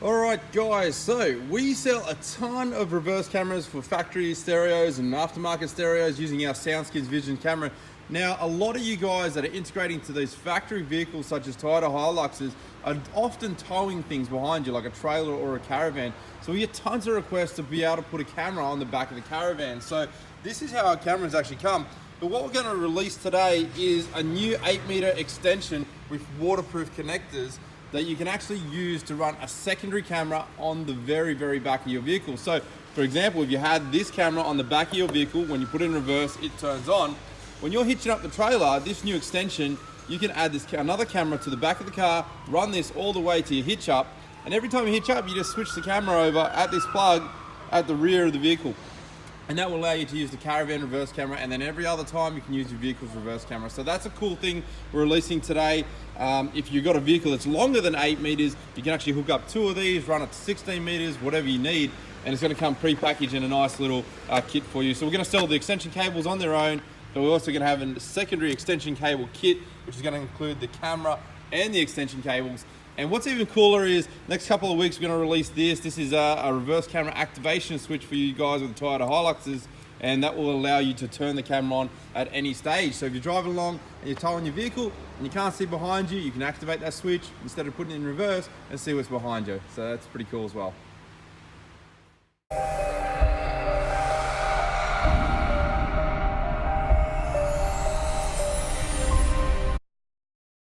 Alright guys, so we sell a ton of reverse cameras for factory stereos and aftermarket stereos using our SoundSkins Vision camera. Now, a lot of you guys that are integrating to these factory vehicles such as Toyota Hiluxes are often towing things behind you like a trailer or a caravan. So we get tons of requests to be able to put a camera on the back of the caravan. So this is how our cameras actually come. But what we're going to release today is a new 8-meter extension with waterproof connectors that you can actually use to run a secondary camera on the very back of your vehicle. So for example, if you had this camera on the back of your vehicle, when you put it in reverse, it turns on. When you're hitching up the trailer, this new extension, you can add another camera to the back of the car, run this all the way to your hitch up, and every time you hitch up, you just switch the camera over at this plug at the rear of the vehicle. And that will allow you to use the caravan reverse camera, and then every other time you can use your vehicle's reverse camera. So that's a cool thing we're releasing today. If you've got a vehicle that's longer than 8 meters, you can actually hook up 2 of these, run it to 16 meters, whatever you need, and it's going to come pre-packaged in a nice little kit for you. So we're going to sell the extension cables on their own, but we're also going to have a secondary extension cable kit, which is going to include the camera and the extension cables. And what's even cooler is, next couple of weeks we're going to release this. This is a reverse camera activation switch for you guys with the Toyota Hiluxes, and that will allow you to turn the camera on at any stage. So if you're driving along and you're towing your vehicle and you can't see behind you, you can activate that switch instead of putting it in reverse and see what's behind you. So that's pretty cool as well.